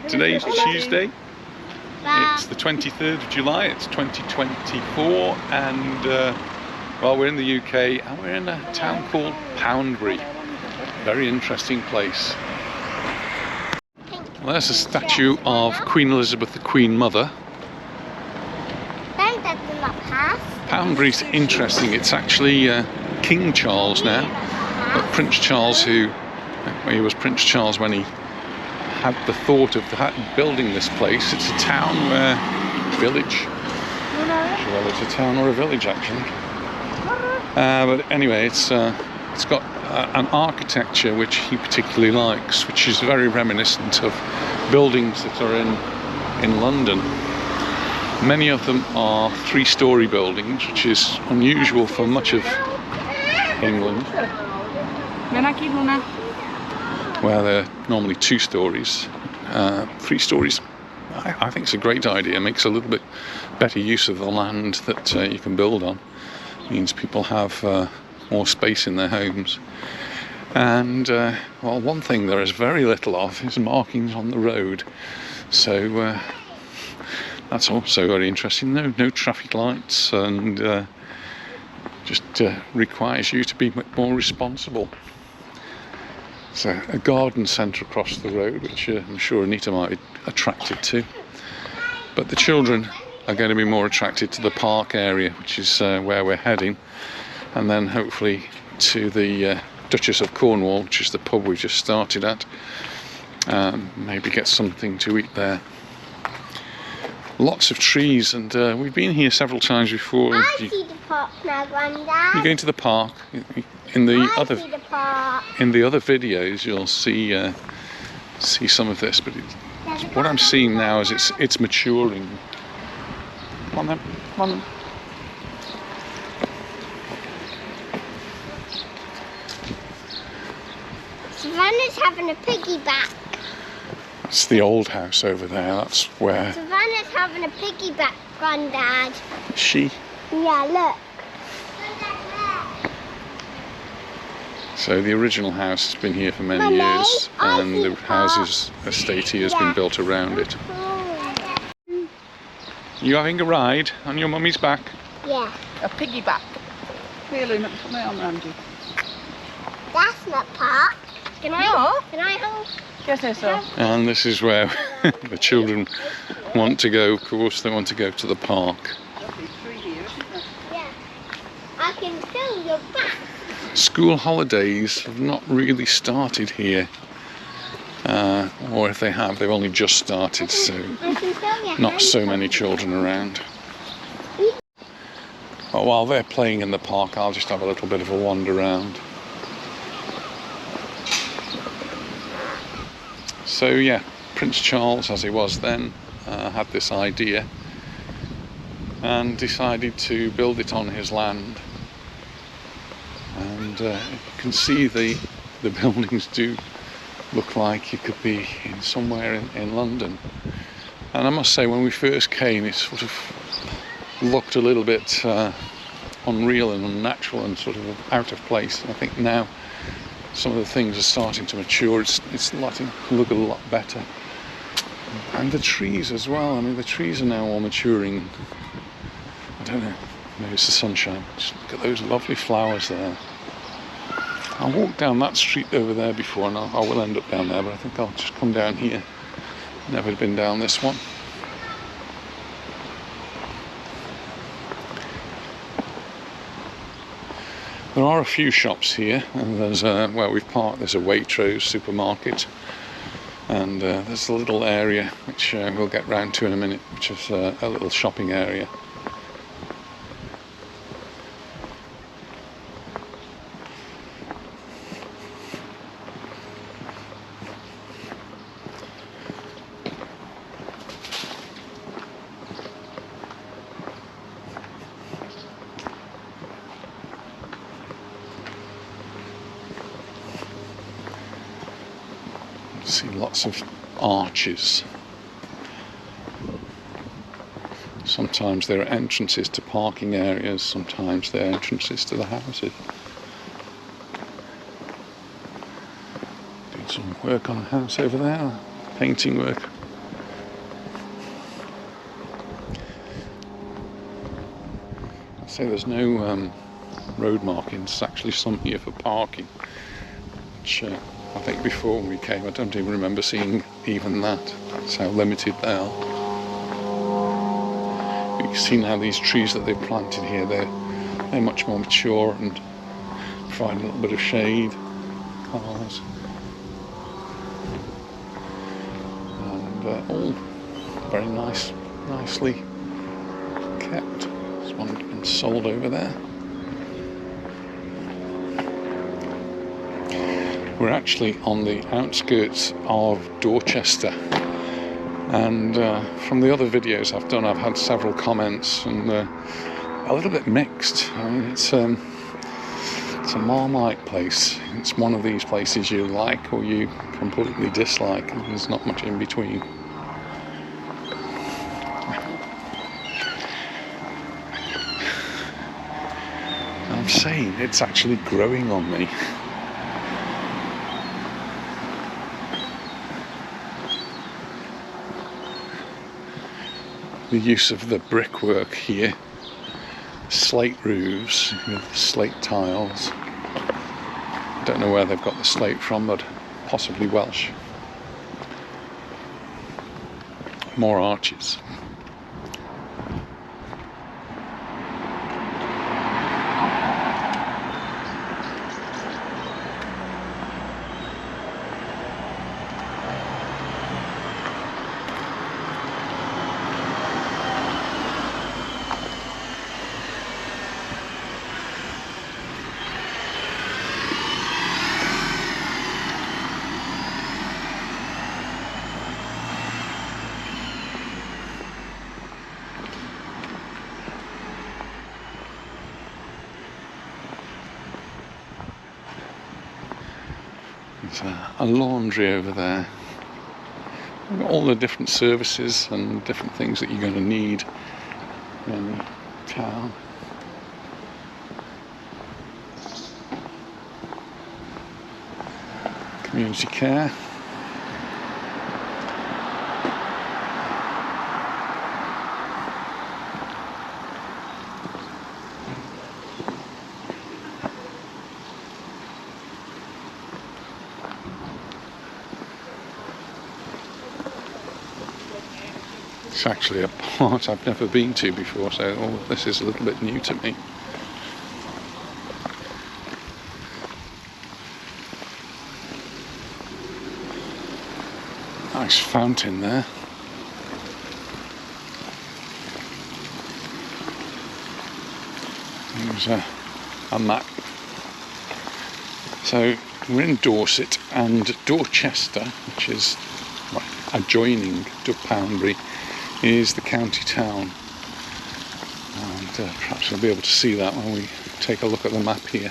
Today's Tuesday. It's the 23rd of July. It's 2024, and well, we're in the UK and we're in a town called Poundbury. Very interesting place. Well, there's a statue of Queen Elizabeth, the Queen Mother. Poundbury's interesting. It's actually King Charles now, but Prince Charles, he was Prince Charles when he had the thought of building this place. It's a town village. Well, it's a town or a village actually. But anyway, it's got an architecture which he particularly likes, which is very reminiscent of buildings that are in London. Many of them are three-storey buildings, which is unusual for much of England, where they're normally 2 stories. 3 stories, I think it's a great idea. It makes a little bit better use of the land that you can build on. It means people have more space in their homes. And well, one thing there is very little of is markings on the road. So that's also very interesting. No traffic lights, and just requires you to be more responsible. So a garden centre across the road, which I'm sure Anita might be attracted to. But the children are going to be more attracted to the park area, which is where we're heading. And then hopefully to the Duchess of Cornwall, which is the pub we just started at. Maybe get something to eat there. Lots of trees, and we've been here several times before. I see the park now, Grandad. You're going to the park. In the other videos, you'll see some of this, but what I'm seeing now is it's maturing. Come on then, come on then. Savannah's having a piggyback. It's the old house over there. That's where. Savannah's having a piggyback, Grandad. She. Yeah, look. So the original house has been here for many years, and the houses estate here has been built around it. You having a ride on your mummy's back? Yeah. A piggyback. Really, put my arm around you. That's not park. Can I hold? Yes, sir. And this is where the children want to go. Of course, they want to go to the park. Yeah. I can feel your back. School holidays have not really started here, or if they have, they've only just started, so not so many children around. But while they're playing in the park, I'll just have a little bit of a wander around. So yeah, Prince Charles, as he was then, had this idea and decided to build it on his land. And you can see the buildings do look like you could be in somewhere in London. And I must say, when we first came, it sort of looked a little bit unreal and unnatural and sort of out of place. And I think now some of the things are starting to mature. It's starting to look a lot better. And the trees as well. I mean, the trees are now all maturing. I don't know. Maybe it's the sunshine. Just look at those lovely flowers there. I walked down that street over there before, and I will end up down there, but I think I'll just come down here. Never been down this one. There are a few shops here, and there's where we've parked. There's a Waitrose supermarket, and there's a little area which we'll get round to in a minute, which is a little shopping area. See lots of arches. Sometimes there are entrances to parking areas, sometimes there are entrances to the houses. Doing some work on a house over there, painting work. So there's no road markings. There's actually some here for parking, which I think before when we came, I don't even remember seeing even that. That's how limited they are. You can see now these trees that they've planted here, they're much more mature and provide a little bit of shade. Cars. And all very nicely kept. There's one been sold over there. We're actually on the outskirts of Dorchester, and from the other videos I've done, I've had several comments, and a little bit mixed. I mean, it's a Marmite place. It's one of these places you like or you completely dislike, and there's not much in between. I'm saying it's actually growing on me. The use of the brickwork here, slate roofs with slate tiles. I don't know where they've got the slate from, but possibly Welsh. More arches. There's a laundry over there. We've got all the different services and different things that you're going to need in town. Community care. It's actually a part I've never been to before, so all of this is a little bit new to me. Nice fountain there. There's a map. So we're in Dorset, and Dorchester, which is adjoining to Poundbury, is the county town, and perhaps we'll be able to see that when we take a look at the map here.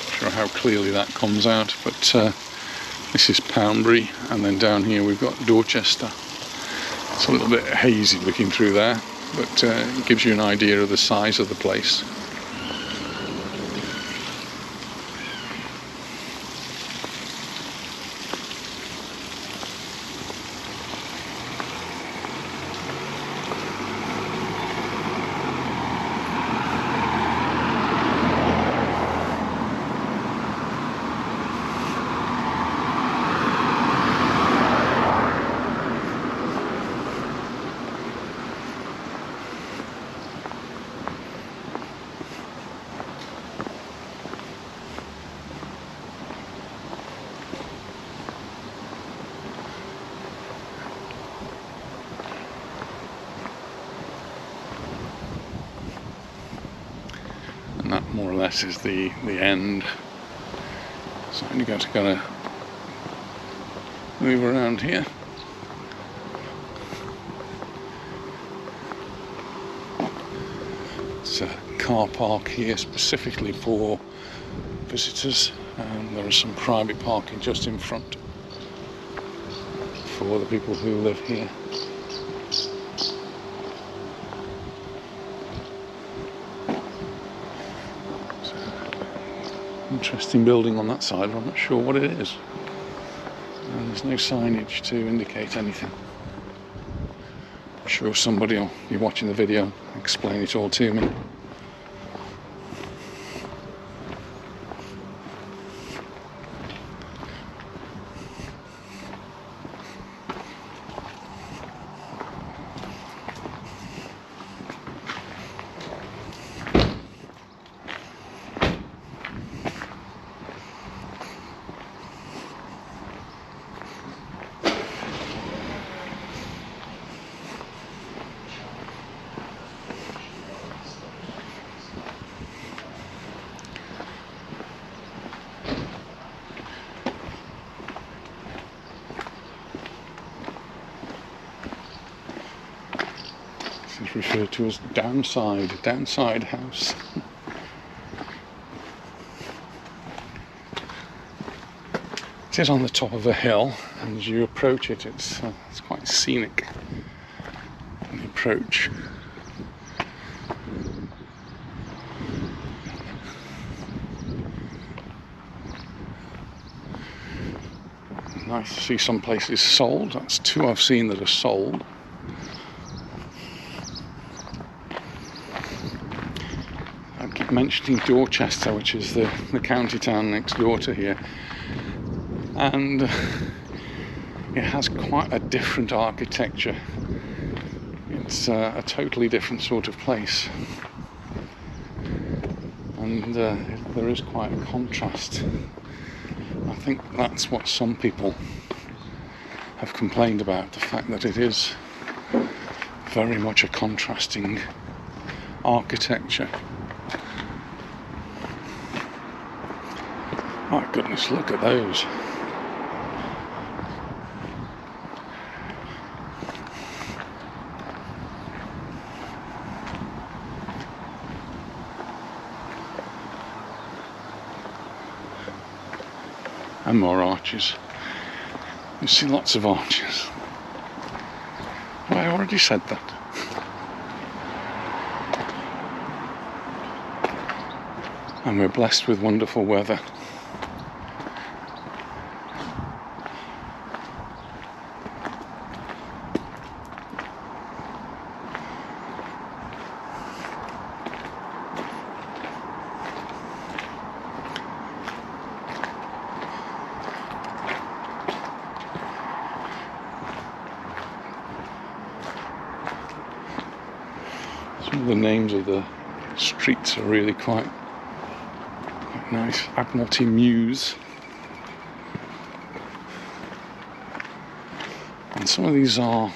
Not sure how clearly that comes out, but this is Poundbury, and then down here we've got Dorchester. It's a little bit hazy looking through there, but it gives you an idea of the size of the place. And that more or less is the end. So I'm going to kind of move around here. It's a car park here specifically for visitors, and there is some private parking just in front for the people who live here. Interesting building on that side, but I'm not sure what it is. And there's no signage to indicate anything. I'm sure somebody will be watching the video and explain it all to me. This is referred to as downside house. It is on the top of a hill, and as you approach it, it's quite scenic. The approach. Nice to see some places sold. That's two I've seen that are sold. I keep mentioning Dorchester, which is the county town next door to here, and it has quite a different architecture. It's a totally different sort of place, and there is quite a contrast. I think that's what some people have complained about, the fact that it is very much a contrasting architecture. My goodness, look at those. And more arches. You see lots of arches. Well, I already said that. And we're blessed with wonderful weather. Some of the names of the streets are really quite nice. Admiralty Mews. And some of these are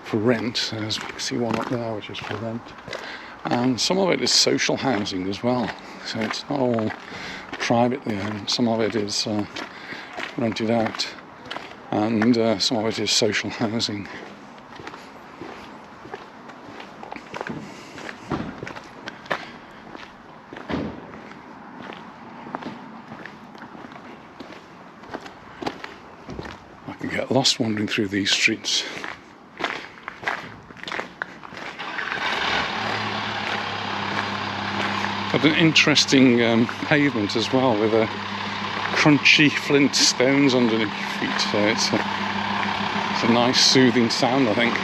for rent. As we can see one up there which is for rent. And some of it is social housing as well. So it's not all privately owned. Some of it is rented out. And some of it is social housing. Get lost wandering through these streets. Got an interesting pavement as well, with a crunchy flint stones underneath your feet, so it's a nice soothing sound, I think.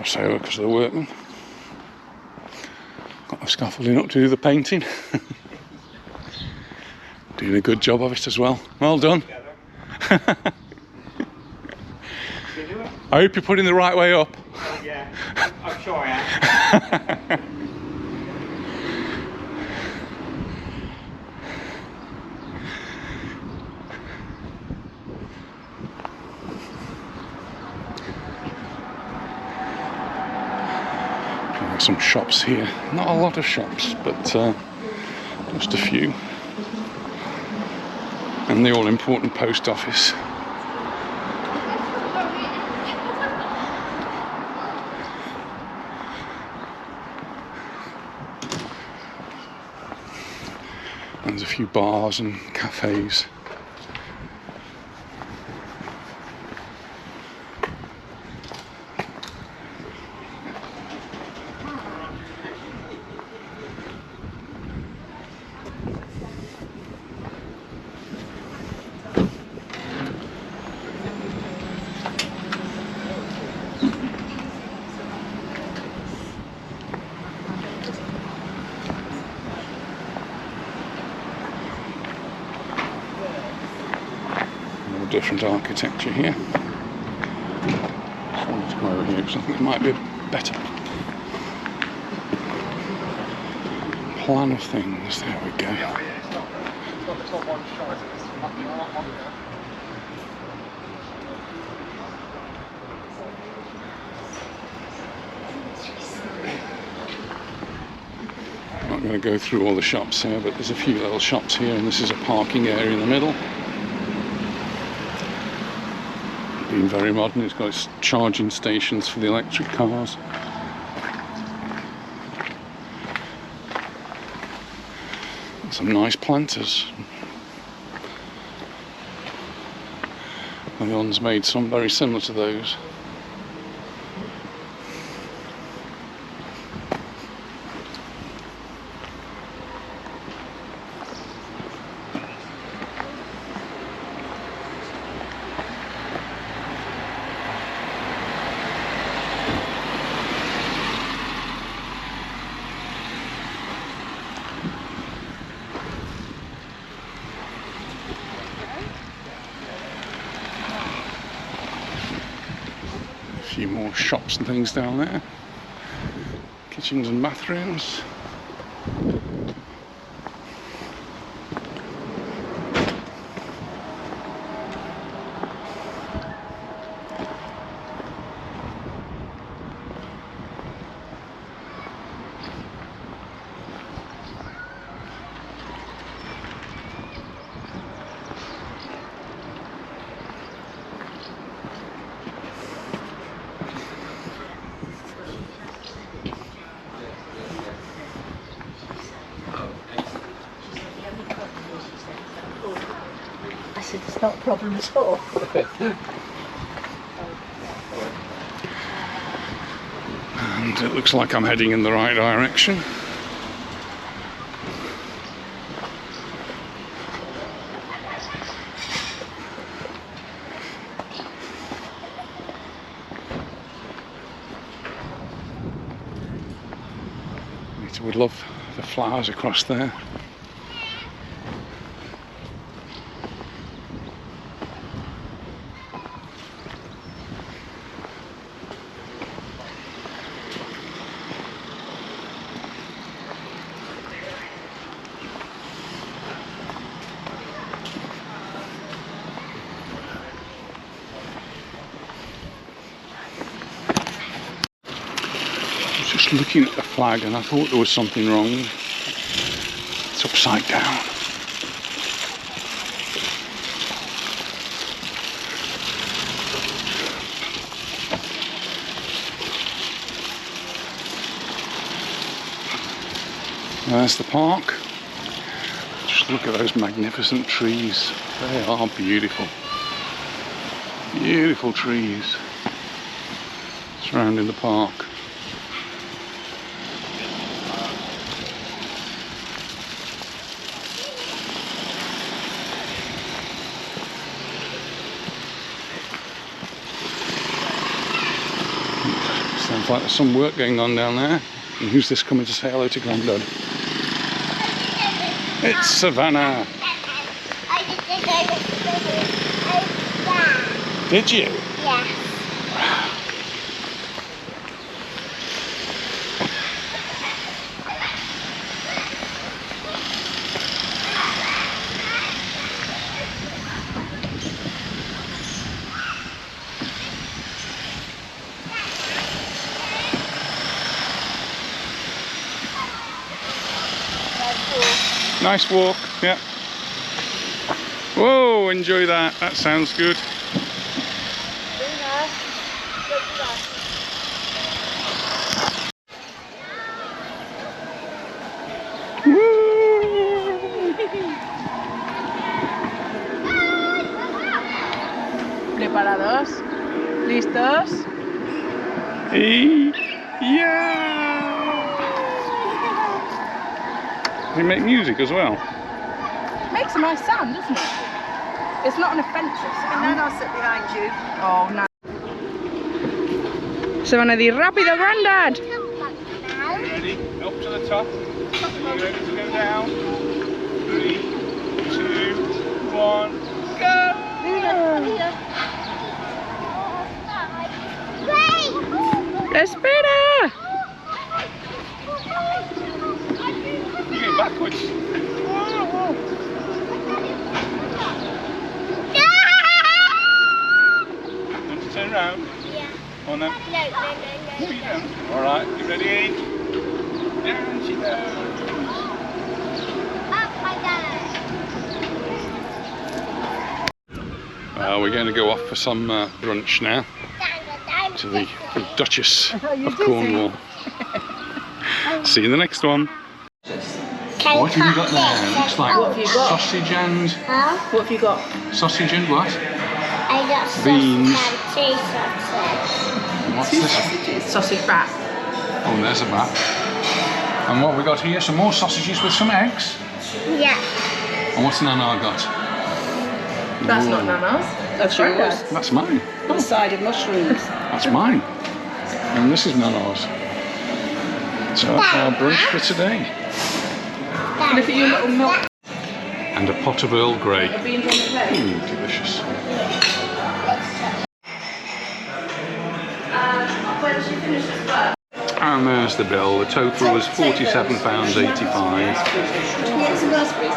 Cross over because of the workmen. Got the scaffolding up to do the painting. Doing a good job of it as well. Well done. I hope you're putting the right way up. Oh, yeah, I'm sure I am. some shops here. Not a lot of shops, but just a few. And the all-important post office. There's a few bars and cafes. Different architecture here. Just wanted to come over here because I think it might be a better plan of things. There we go. I'm not going to go through all the shops here, but there's a few little shops here, and this is a parking area in the middle. Being very modern, it's got its charging stations for the electric cars. And some nice planters. Leon's made some very similar to those. A few more shops and things down there. Kitchens and bathrooms. It's not a problem at all. And it looks like I'm heading in the right direction. I would love the flowers across there. Just looking at the flag and I thought there was something wrong. It's upside down. There's the park. Just look at those magnificent trees. They are beautiful. Beautiful trees surrounding the park. Sounds like there's some work going on down there. And who's this coming to say hello to Grandad? It's Savannah. Did you? Yeah. Nice walk, yeah. Whoa, enjoy that. That sounds good. ¿Preparados? ¿Listos? Yeah! They make music as well. Makes a nice sound, doesn't it? It's not an offensive sound. And then I'll sit behind you. Oh, no. Se van a decir, rápido, Grandad. Ready? Up to the top. Are you ready to go down? 3, 2, 1, go! Espera. You're going backwards. Want to turn around? Yeah. On then. No, You don't. Alright, you ready? Down she goes. Up I go. We're going to go off for some brunch now to the Duchess of Cornwall. See you in the next one. What have you got there? Looks like What have you got? sausage and... Huh? What have you got? Sausage and what? I got Beans. sausage and sausage. And what's this? Sausage wrap. Oh, there's a bat. And what we got here? Some more sausages with some eggs. Yeah. And what's Nana got? That's Ooh. not Nana's. That's yours. That's mine. A side of mushrooms. That's mine. And this is Nana's. So that's our brunch for today. Look at your little milk And a pot of Earl Grey. beans on the plate. Delicious. When she finishes work. And there's the bill. The total was £47.85. Can you get some raspberries?